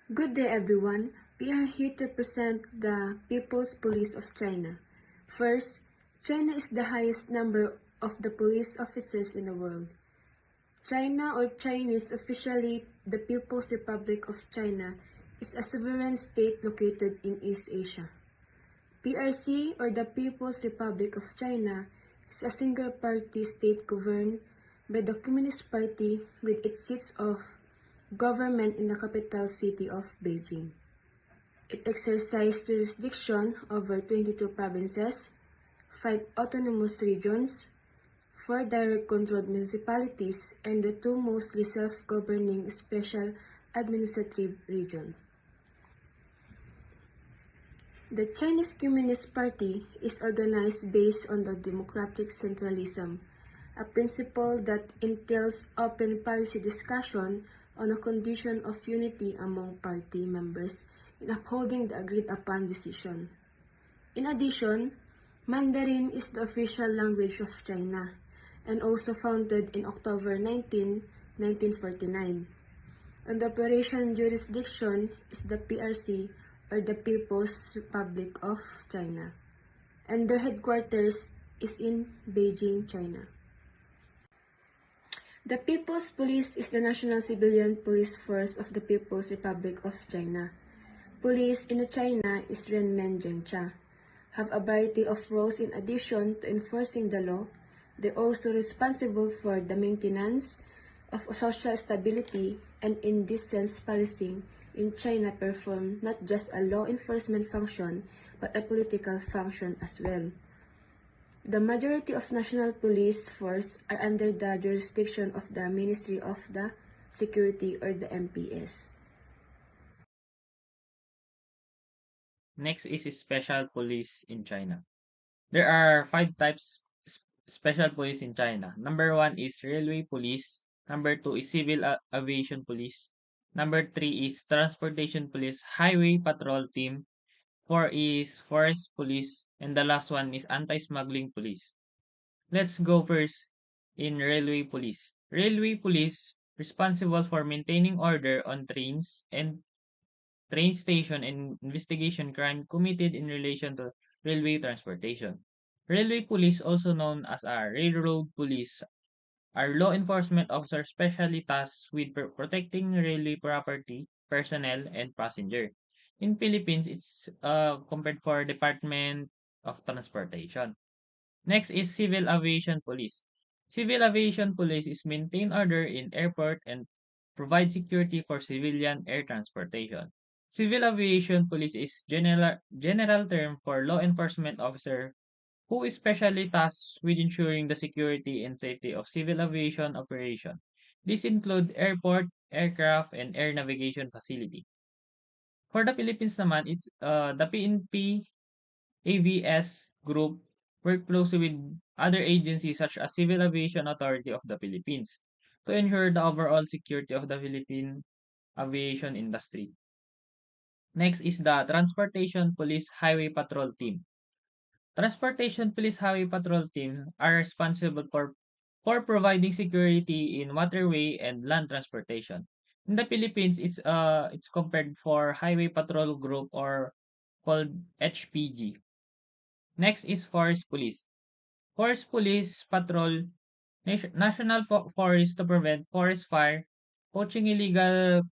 Good day everyone. We are here to present the People's Police of China. First, China is the highest number of the police officers in the world. China, or Chinese, officially the People's Republic of China, is a sovereign state located in East Asia. PRC, or the People's Republic of China, is a single-party state governed by the Communist Party with its seats of government in the capital city of Beijing. It exercised jurisdiction over 22 provinces, 5 autonomous regions, 4 direct-controlled municipalities, and the 2 mostly self-governing special administrative regions. The Chinese Communist Party is organized based on the democratic centralism, a principle that entails open policy discussion on a condition of unity among party members in upholding the agreed-upon decision. In addition, Mandarin is the official language of China and also founded in October 19, 1949. And the operation jurisdiction is the PRC, or the People's Republic of China, and their headquarters is in Beijing, China. The People's Police is the national civilian police force of the People's Republic of China. Police in China is Renmen Zhengcha, have a variety of roles in addition to enforcing the law. They're also responsible for the maintenance of social stability, and in this sense policing in China perform not just a law enforcement function but a political function as well. The majority of national police force are under the jurisdiction of the Ministry of the Security, or the MPS. Next is special police in China. There are 5 types special police in China. Number 1 is railway police. Number 2 is civil aviation police. Number 3 is transportation police, highway patrol team. 4 is forest police. And the last one is anti-smuggling police. Let's go first in railway police. Railway police responsible for maintaining order on trains and train station and investigation crime committed in relation to railway transportation. Railway police, also known as a railroad police, are law enforcement officers specially tasked with protecting railway property, personnel, and passenger. In Philippines, it's compared for Department of Transportation. Next is civil aviation police. Civil aviation police is maintain order in airport and provide security for civilian air transportation. Civil aviation police is general term for law enforcement officer who is specially tasked with ensuring the security and safety of civil aviation operation. These include airport, aircraft, and air navigation facility. For the Philippines naman, it's the PNP AVS group work closely with other agencies such as Civil Aviation Authority of the Philippines to ensure the overall security of the Philippine aviation industry. Next is the Transportation Police Highway Patrol Team. Transportation Police Highway Patrol Team are responsible for providing security in waterway and land transportation. In the Philippines, it's compared for Highway Patrol Group, or called HPG. Next is Forest Police. Forest Police patrol national forest to prevent forest fire, poaching, illegal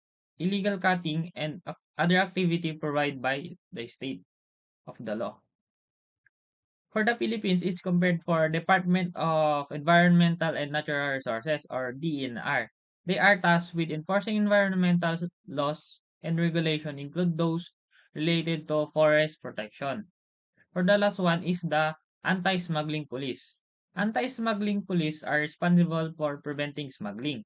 cutting, and other activity provided by the state of the law. For the Philippines, it's compared for Department of Environmental and Natural Resources, or DENR. They are tasked with enforcing environmental laws and regulation, include those related to forest protection. For the last one is the anti-smuggling police. Anti-smuggling police are responsible for preventing smuggling.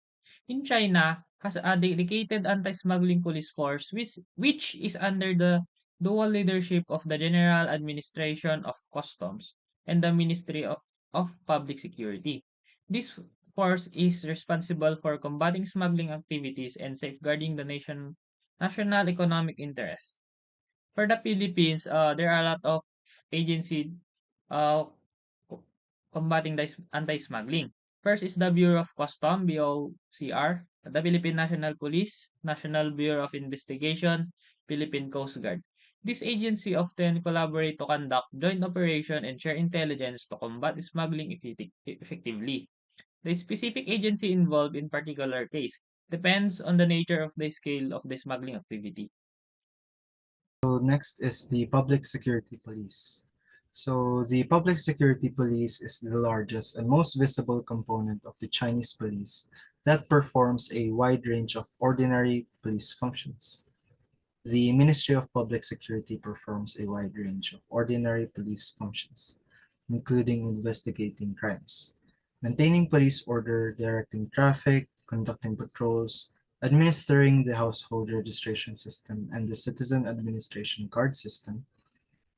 In China, has a dedicated anti-smuggling police force which is under the dual leadership of the General Administration of Customs and the Ministry of Public Security. This force is responsible for combating smuggling activities and safeguarding the national economic interests. For the Philippines, there are a lot of agency uh, co- combating the anti-smuggling. First is the Bureau of Custom, BOCR, the Philippine National Police, National Bureau of Investigation, Philippine Coast Guard. This agency often collaborate to conduct joint operation and share intelligence to combat smuggling effectively. The specific agency involved in particular case depends on the nature of the scale of the smuggling activity. So next is the Public Security Police. So the Public Security Police is the largest and most visible component of the Chinese police that performs a wide range of ordinary police functions. The Ministry of Public Security performs a wide range of ordinary police functions, including investigating crimes, maintaining police order, directing traffic, conducting patrols, administering the household registration system and the citizen administration card system,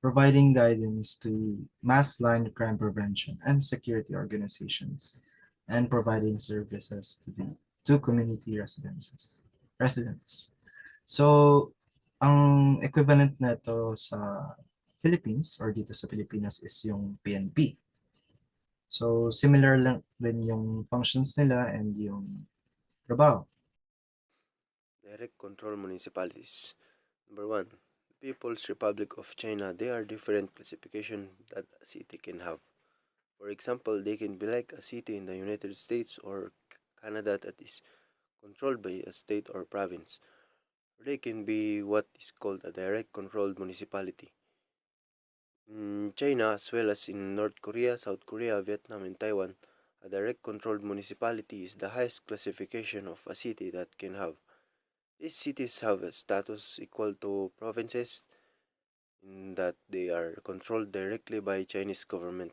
providing guidance to mass line crime prevention and security organizations, and providing services to community residents. So, ang equivalent nito sa Philippines or dito sa Pilipinas is yung PNP. So, similar lang din yung functions nila and yung trabaho. Direct control municipalities. Number 1, People's Republic of China. They are different classification that a city can have. For example, they can be like a city in the United States or Canada that is controlled by a state or province. Or they can be what is called a direct controlled municipality. In China, as well as in North Korea, South Korea, Vietnam, and Taiwan, a direct controlled municipality is the highest classification of a city that can have. These cities have a status equal to provinces in that they are controlled directly by Chinese government.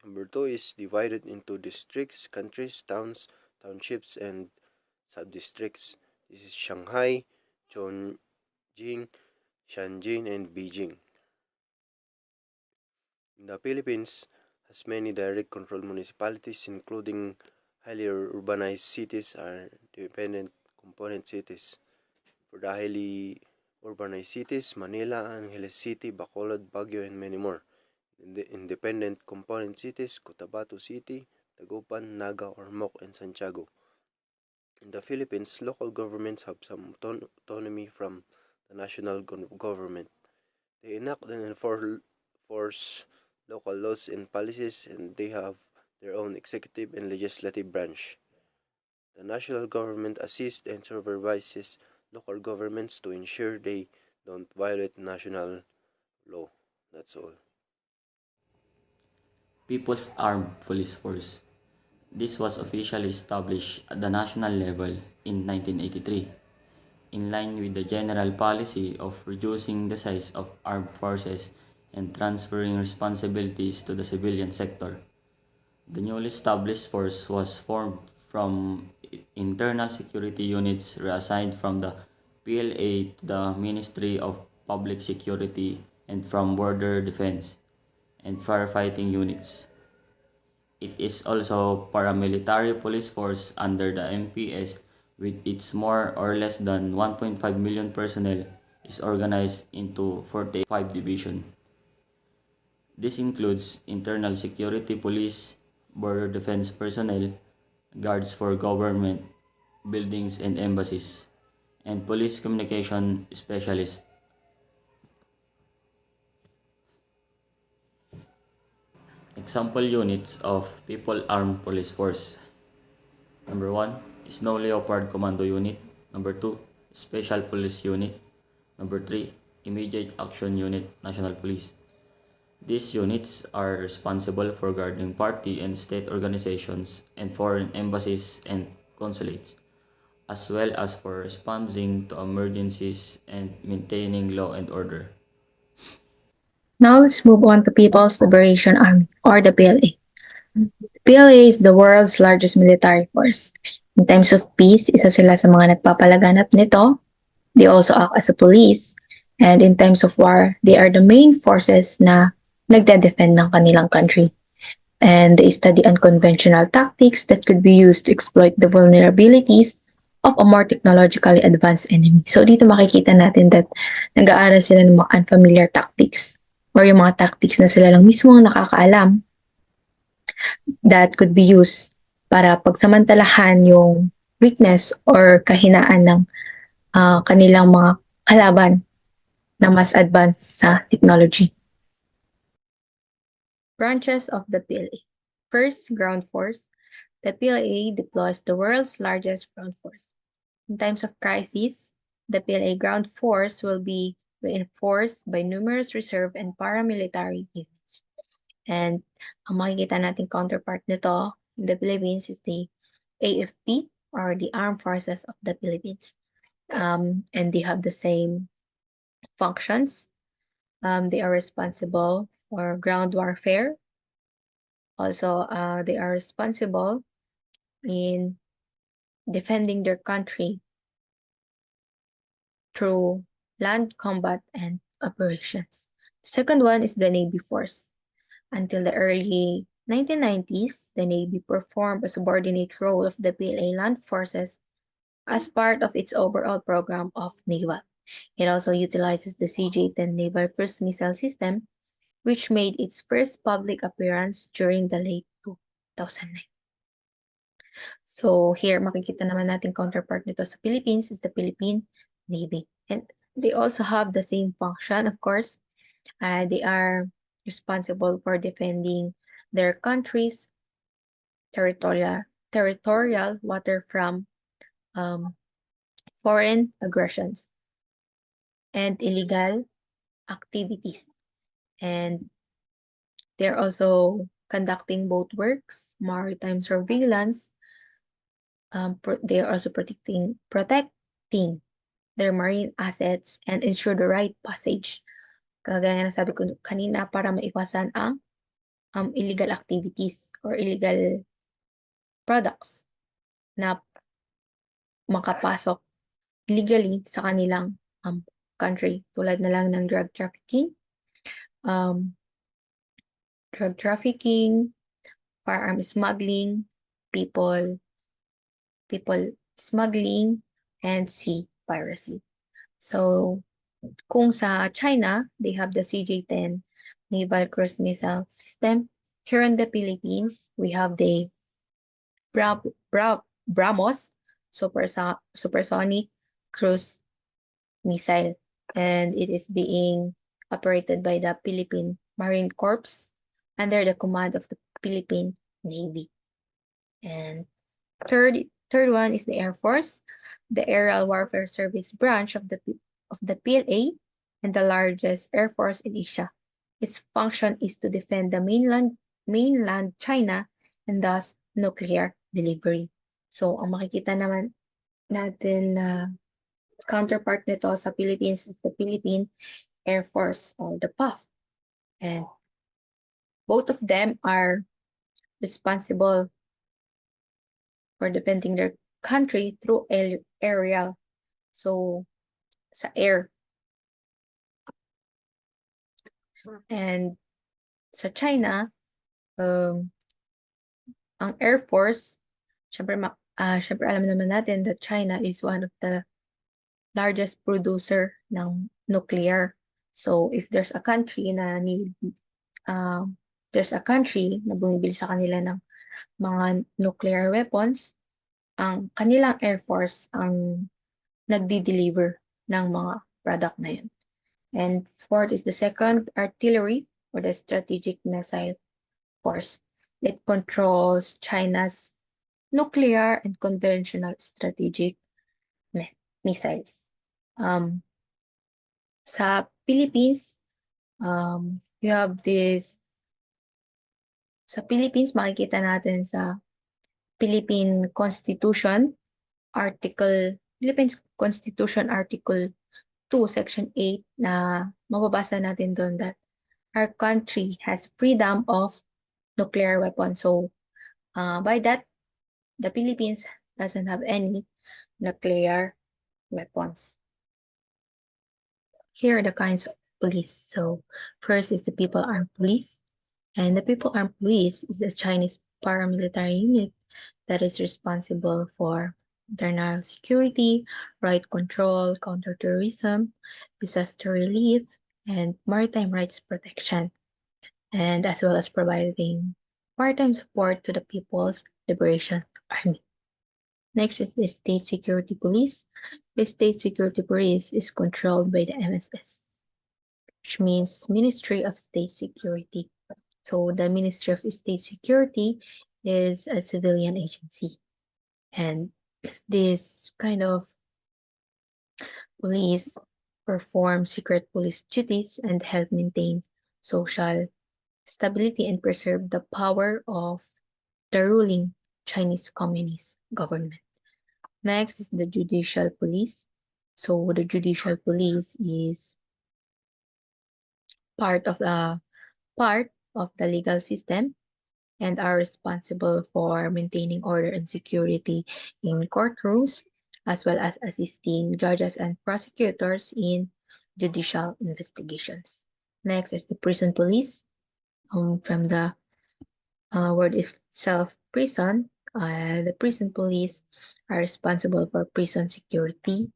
Number 2 is divided into districts, countries, towns, townships, and sub-districts. This is Shanghai, Chongqing, Shenzhen, and Beijing. The Philippines has many direct controlled municipalities, including highly urbanized cities are dependent component cities. For the highly urbanized cities, Manila, Angeles City, Bacolod, Baguio, and many more. In the independent component cities, Cotabato City, Dagupan, Naga, Ormoc, and Santiago. In the Philippines, local governments have some autonomy from the national government. They enact and enforce local laws and policies, and they have their own executive and legislative branch. The national government assists and supervises local governments to ensure they don't violate national law. That's all. People's Armed Police Force. This was officially established at the national level in 1983, in line with the general policy of reducing the size of armed forces and transferring responsibilities to the civilian sector. The newly established force was formed from internal security units reassigned from the PLA to the Ministry of Public Security and from border defense and firefighting units. It is also paramilitary police force under the MPS with its more or less than 1.5 million personnel is organized into 45 divisions. This includes internal security police, border defense personnel, guards for government, buildings and embassies, and police communication specialists. Example units of People Armed Police Force. Number 1, Snow Leopard Commando Unit. Number 2, Special Police Unit. Number 3, Immediate Action Unit, National Police. These units are responsible for guarding party and state organizations and foreign embassies and consulates, as well as for responding to emergencies and maintaining law and order. Now let's move on to People's Liberation Army, or the PLA. The PLA is the world's largest military force. In times of peace, isa sila sa mga nagpapalaganap nito. They also act as a police. And in times of war, they are the main forces na nagde-defend ng kanilang country. And they study unconventional tactics that could be used to exploit the vulnerabilities of a more technologically advanced enemy. So dito makikita natin that nag-aaral sila ng mga unfamiliar tactics or yung mga tactics na sila lang mismo ang nakakaalam that could be used para pagsamantalahan yung weakness or kahinaan ng kanilang mga kalaban na mas advanced sa technology. Branches of the PLA. First, ground force. The PLA deploys the world's largest ground force. In times of crisis, the PLA ground force will be reinforced by numerous reserve and paramilitary units. And ang makikita nating counterpart nito in the Philippines is the AFP, or the Armed Forces of the Philippines. And they have the same functions. They are responsible for ground warfare. Also, they are responsible in defending their country through land combat and operations. The second one is the Navy Force. Until the early 1990s, the Navy performed a subordinate role of the PLA land forces as part of its overall program of naval. It also utilizes the CJ-10 Naval Cruise Missile System, which made its first public appearance during the late 2009. So here, makikita naman natin counterpart nito sa Philippines is the Philippine Navy. And they also have the same function, of course. They are responsible for defending their country's territorial water from foreign aggressions and illegal activities. And they're also conducting both works, maritime surveillance. They are also protecting their marine assets and ensure the right passage. Kagaya na sabi ko kanina, para maiwasan ang illegal activities or illegal products na makapasok illegally sa kanilang country, tulad na lang ng drug trafficking, firearm smuggling, people smuggling, and sea piracy. So, kung sa China, they have the CJ-10 Naval Cruise Missile System. Here in the Philippines, we have the BrahMos Supersonic Cruise Missile, and it is being operated by the Philippine Marine Corps under the command of the Philippine Navy. And third one is the Air Force, the Aerial Warfare Service branch of the PLA, and the largest air force in Asia. Its function is to defend the mainland China and thus nuclear delivery. So, ang makikita naman natin na counterpart nito sa Philippines is the Philippine Air Force, or the PAF. And both of them are responsible for defending their country through aerial. So, sa air. And sa China, ang Air Force, syempre alam naman natin that China is one of the largest producer ng nuclear. So, if there's a country na bumibili sa kanila ng mga nuclear weapons, ang kanilang Air Force ang nagdi-deliver ng mga product na yun. And fourth is the Second Artillery, or the Strategic Missile Force. It controls China's nuclear and conventional strategic missiles. Sa Philippines, we have this. Sa Philippines, makikita natin sa Philippine Constitution Article 2, Section 8, na mababasa natin doon that our country has freedom of nuclear weapons. So, by that, the Philippines doesn't have any nuclear weapons. Here are the kinds of police. So, first is the People Armed Police. And the People Armed Police is the Chinese paramilitary unit that is responsible for internal security, right control, counterterrorism, disaster relief, and maritime rights protection, and as well as providing maritime support to the peoples Liberation Army. Next is the State Security Police. The State Security Police is controlled by the MSS, which means Ministry of State Security. So the Ministry of State Security is a civilian agency. And this kind of police perform secret police duties and help maintain social stability and preserve the power of the ruling Chinese Communist government. Next is the Judicial Police. So the Judicial Police is part of the legal system and are responsible for maintaining order and security in courtrooms, as well as assisting judges and prosecutors in judicial investigations. Next is the prison police. From the word itself, prison, the prison police are responsible for prison security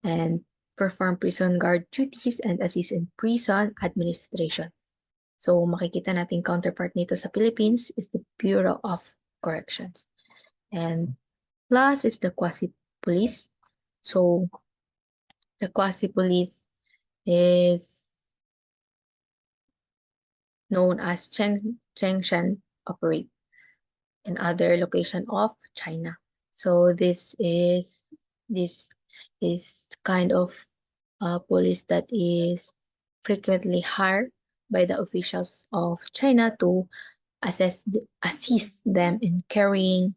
and perform prison guard duties and assist in prison administration. So makikita natin counterpart nito sa Philippines is the Bureau of Corrections. And last is the quasi-police. So the quasi-police is known as Chengshan Operate in other location of China. So this is kind of police that is frequently hired by the officials of China to assist them in carrying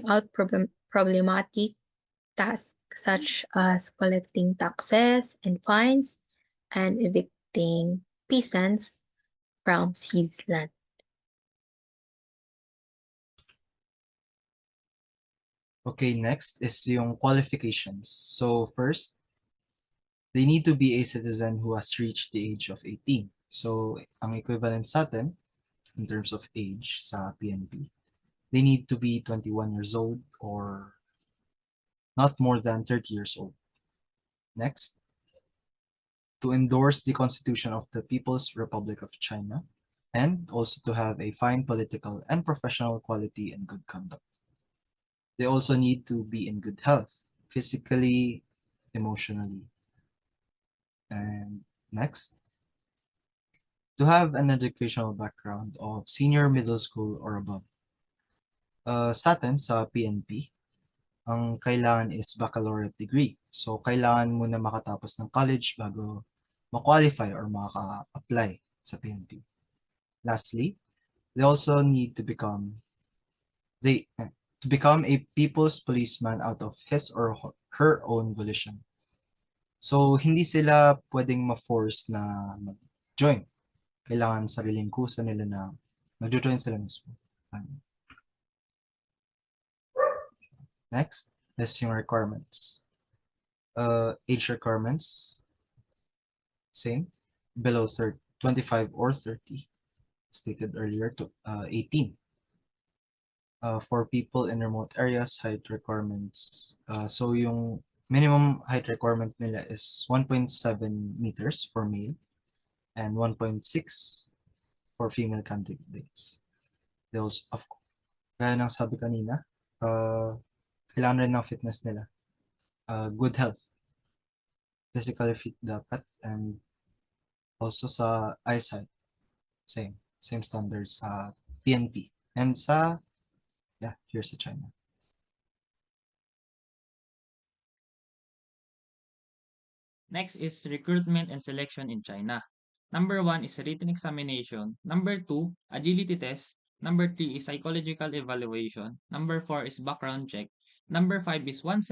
out problematic tasks such as collecting taxes and fines and evicting peasants from seized land. Okay, next is yung qualifications. So first, they need to be a citizen who has reached the age of 18. So ang equivalent sa atin, in terms of age sa PNP, they need to be 21 years old or not more than 30 years old. Next, to endorse the Constitution of the People's Republic of China, and also to have a fine political and professional quality and good conduct. They also need to be in good health, physically, emotionally. And next, to have an educational background of senior middle school or above. Sa atin, sa PNP, ang kailangan is baccalaureate degree. So, kailangan mo na makatapos ng college bago ma-qualify or maka-apply sa PNP. Lastly, they also need to become a people's policeman out of his or her own volition. So, hindi sila pwedeng ma-force na mag-join. Kailangan sariling kusa nila na mag-join sila mismo. Next is yung requirements. Age requirements, same, below 25 or 30, stated earlier, to 18. For people in remote areas, height requirements. So yung minimum height requirement nila is 1.7 meters for male and 1.6 for female candidates. They also, gaya ng sabi kanina, kailangan rin ng fitness nila. Good health. Physically fit dapat, and also sa eyesight. Same standards sa PNP. And sa here's the China. Next is recruitment and selection in China. Number 1 is written examination. Number 2, agility test. Number 3 is psychological evaluation. Number 4 is background check. Number 5 is once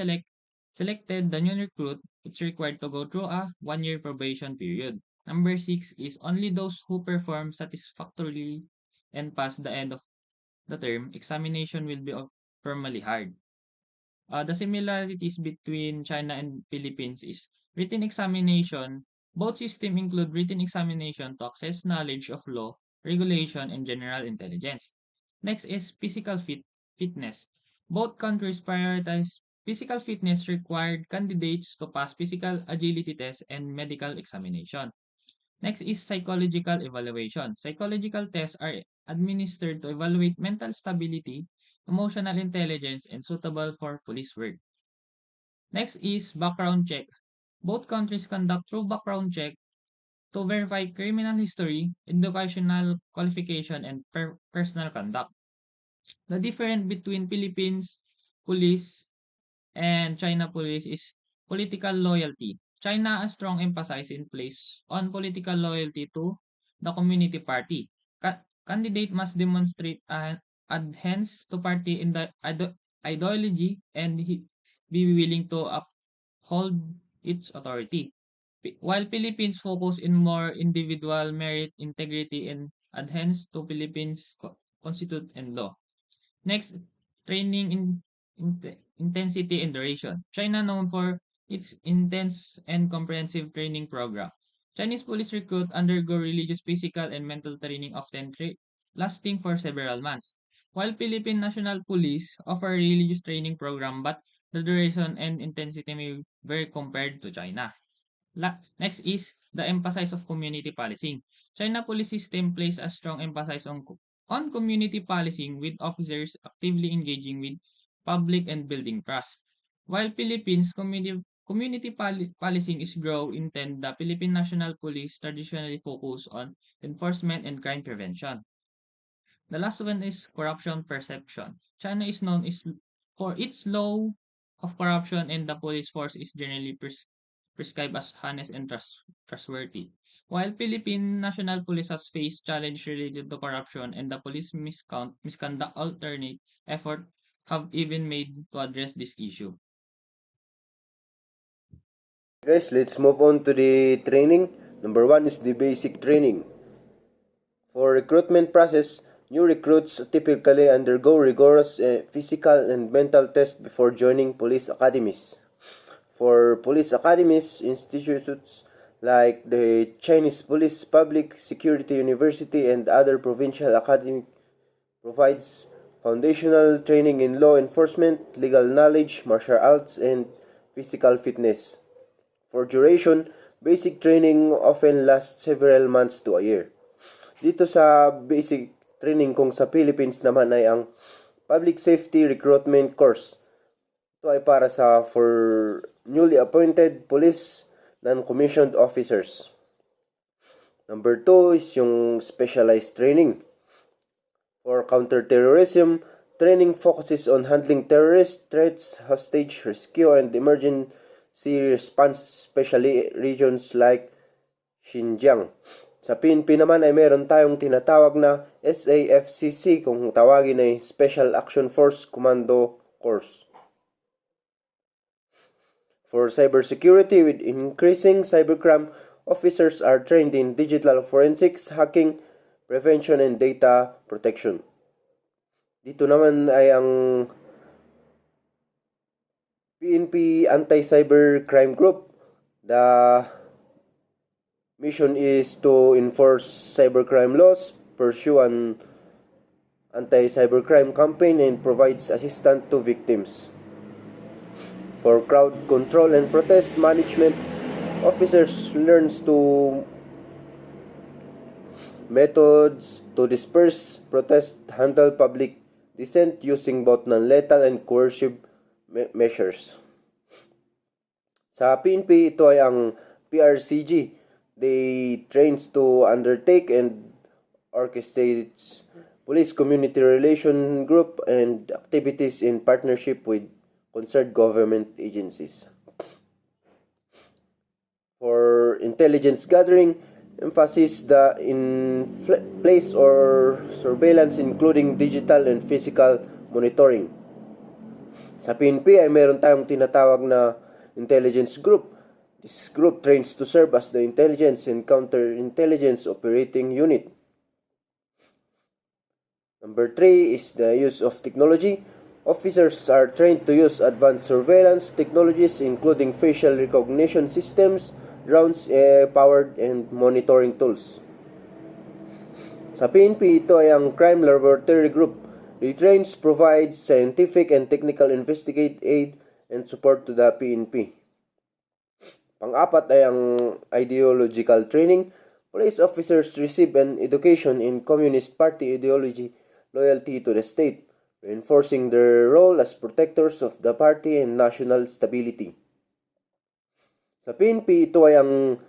selected the new recruit, it's required to go through a 1-year probation period. Number 6 is only those who perform satisfactorily and pass the end of the term examination will be formally hired. The similarities between China and Philippines is written examination. Both systems include written examination to access knowledge of law, regulation, and general intelligence. Next is physical fitness. Both countries prioritize physical fitness required candidates to pass physical agility test and medical examination. Next is psychological evaluation. Psychological tests are administered to evaluate mental stability, emotional intelligence, and suitable for police work. Next is background check. Both countries conduct through background check to verify criminal history, educational qualification, and personal conduct. The difference between Philippines police and China police is political loyalty. China has strong emphasis in place on political loyalty to the community party. Candidate must demonstrate an adherence to party in the ideology and be willing to uphold its authority. While Philippines focus in more individual merit, integrity, and adherence to Philippines constitute and law. Next, training intensity and duration. China known for its intense and comprehensive training program. Chinese police recruit undergo religious, physical, and mental training often lasting for several months. While Philippine National Police offer a religious training program, but the duration and intensity may vary compared to China. Next is the emphasis of community policing. China police system places a strong emphasis on community policing with officers actively engaging with public and building trust. While Philippines community policing is grow intent, the Philippine National Police traditionally focus on enforcement and crime prevention. The last one is corruption perception. China is known for its low of corruption and the police force is generally prescribed as honest and trustworthy. While Philippine National Police has faced challenges related to corruption and the police misconduct alternate effort have even made to address this issue. Guys, let's move on to the training. Number 1 is the basic training. For recruitment process, new recruits typically undergo rigorous physical and mental tests before joining police academies. For police academies, institutions like the Chinese Police Public Security University and other provincial academy provides foundational training in law enforcement, legal knowledge, martial arts, and physical fitness. For duration, basic training often lasts several months to a year. Dito sa basic training kung sa Philippines naman ay ang Public Safety Recruitment Course. Ito ay para for newly appointed police non-commissioned officers. Number 2 is yung specialized training. For counterterrorism, training focuses on handling terrorist threats, hostage rescue, and emergency response, especially regions like Xinjiang. Sa PNP naman ay meron tayong tinatawag na SAFCC, kung tawagin ay Special Action Force Commando Course. For cybersecurity, with increasing cybercrime, officers are trained in digital forensics, hacking, prevention, and data protection. Dito naman ay ang PNP Anti-Cybercrime Group. The mission is to enforce cybercrime laws, pursue an anti-cybercrime campaign, and provides assistance to victims. For crowd control and protest management, officers learns to methods to disperse protest, handle public dissent using both non-lethal and coercive measures. Sa PNP, ito ay ang PRCG. They trains to undertake and orchestrates police community relation group and activities in partnership with concerned government agencies. For intelligence gathering, emphasis the in place or surveillance including digital and physical monitoring. Sa PNP ay meron tayong tinatawag na intelligence group. This group trains to serve as the intelligence and counterintelligence operating unit. Number 3 is the use of technology. Officers are trained to use advanced surveillance technologies including facial recognition systems, drones, powered and monitoring tools. Sa PNP, ito ay ang Crime Laboratory Group. The trains provide scientific and technical investigate aid and support to the PNP. Pang-apat ay ang ideological training. Police officers receive an education in Communist Party ideology, loyalty to the state, reinforcing their role as protectors of the party and national stability. Sa PNP, ito ay ang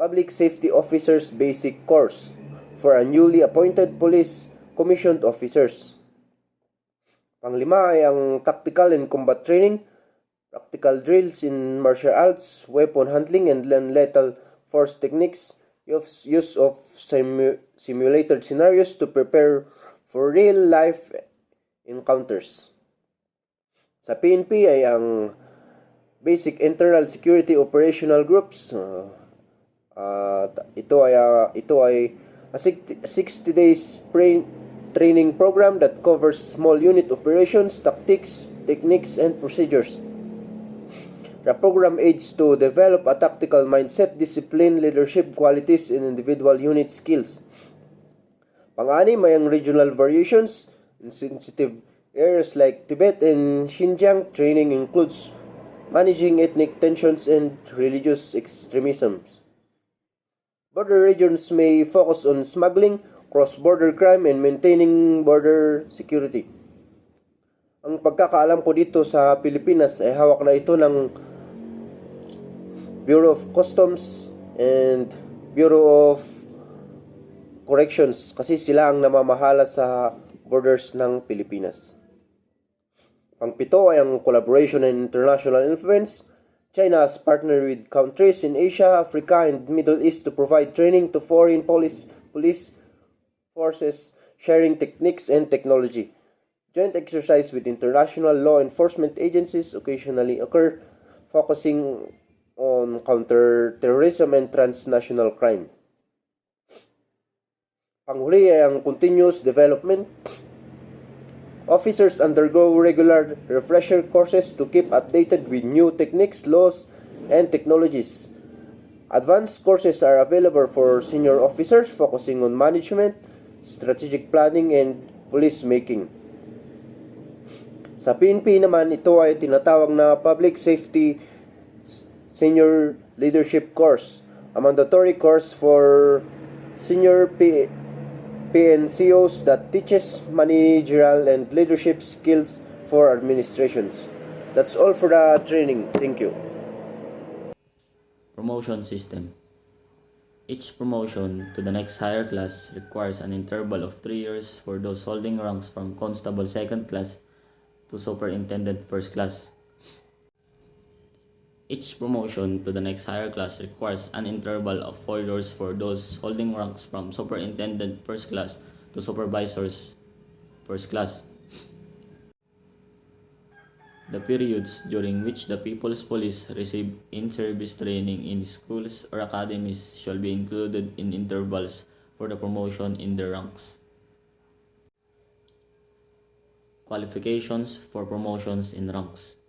Public Safety Officers Basic Course for a newly appointed police commissioned officers. Panglima ay ang Tactical and Combat Training, practical drills in martial arts, weapon handling and lethal force techniques, use of simulated scenarios to prepare for real-life encounters. Sa PNP ay ang Basic Internal Security Operational Groups. Ito ay a 60 days training program that covers small unit operations, tactics, techniques, and procedures. The program aids to develop a tactical mindset, discipline, leadership qualities, and individual unit skills. Pang-anim ay ang regional variations in sensitive areas like Tibet and Xinjiang. Training includes managing ethnic tensions and religious extremisms. Border regions may focus on smuggling, cross-border crime, and maintaining border security. Ang pagkakaalam ko dito sa Pilipinas ay hawak na ito ng Bureau of Customs and Bureau of Corrections kasi sila ang namamahala sa borders ng Pilipinas. Pangpito ay ang collaboration and international influence. China has partnered with countries in Asia, Africa, and Middle East to provide training to foreign police forces, sharing techniques and technology. Joint exercise with international law enforcement agencies occasionally occur, focusing on counter-terrorism and transnational crime. Panghuli ay ang continuous development. Officers undergo regular refresher courses to keep updated with new techniques, laws, and technologies. Advanced courses are available for senior officers focusing on management, strategic planning, and police making. Sa PNP naman, ito ay tinatawag na Public Safety Senior Leadership Course, a mandatory course for senior PNCOs that teaches managerial and leadership skills for administrations. That's all for the training. Thank you. Promotion system. Each promotion to the next higher class requires an interval of 3 years for those holding ranks from Constable 2nd class to Superintendent 1st class. Each promotion to the next higher class requires an interval of 4 years for those holding ranks from Superintendent 1st class to Supervisors 1st class. The periods during which the People's Police receive in-service training in schools or academies shall be included in intervals for the promotion in their ranks. Qualifications for promotions in ranks.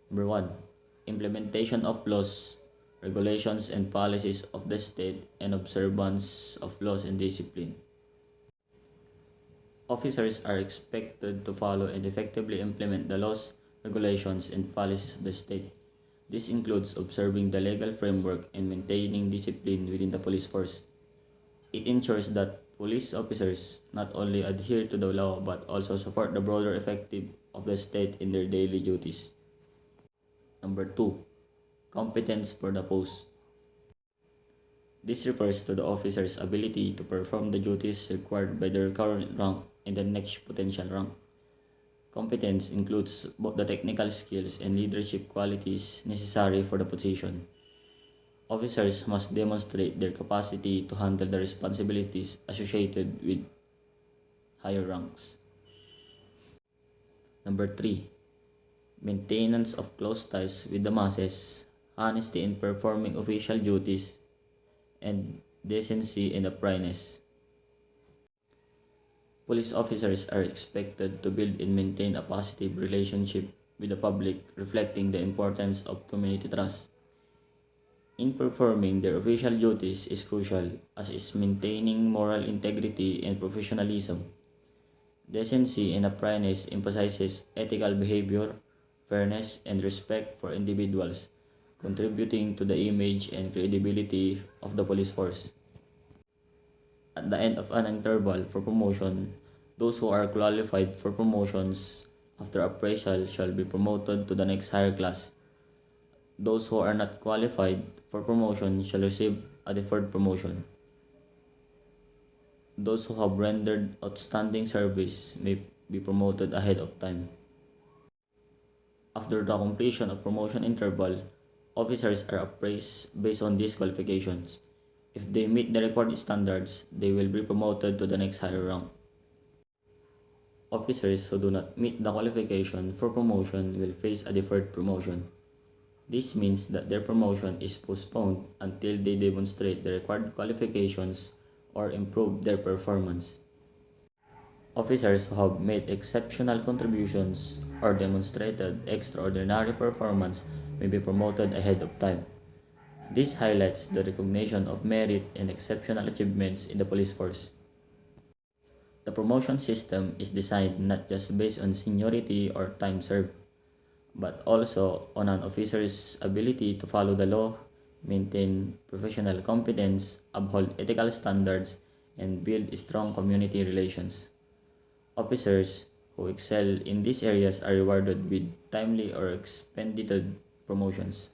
Number 1. Implementation of laws, regulations, and policies of the state and observance of laws and discipline. Officers are expected to follow and effectively implement the laws, regulations, and policies of the state. This includes observing the legal framework and maintaining discipline within the police force. It ensures that police officers not only adhere to the law but also support the broader effective of the state in their daily duties. Number 2. Competence for the post. This refers to the officer's ability to perform the duties required by their current rank and the next potential rank. Competence includes both the technical skills and leadership qualities necessary for the position. Officers must demonstrate their capacity to handle the responsibilities associated with higher ranks. Number 3. Maintenance of close ties with the masses, honesty in performing official duties, and decency in uprightness. Police officers are expected to build and maintain a positive relationship with the public, reflecting the importance of community trust. In performing their official duties is crucial, as is maintaining moral integrity and professionalism. Decency and uprightness emphasizes ethical behavior, fairness, and respect for individuals, contributing to the image and credibility of the police force. At the end of an interval for promotion, those who are qualified for promotions after appraisal shall be promoted to the next higher class. Those who are not qualified for promotion shall receive a deferred promotion. Those who have rendered outstanding service may be promoted ahead of time. After the completion of promotion interval, officers are appraised based on these qualifications. If they meet the required standards, they will be promoted to the next higher rank. Officers who do not meet the qualification for promotion will face a deferred promotion. This means that their promotion is postponed until they demonstrate the required qualifications or improve their performance. Officers who have made exceptional contributions or demonstrated extraordinary performance may be promoted ahead of time. This highlights the recognition of merit and exceptional achievements in the police force. The promotion system is designed not just based on seniority or time served, but also on an officer's ability to follow the law, maintain professional competence, uphold ethical standards, and build strong community relations. Officers who excel in these areas are rewarded with timely or expedited promotions.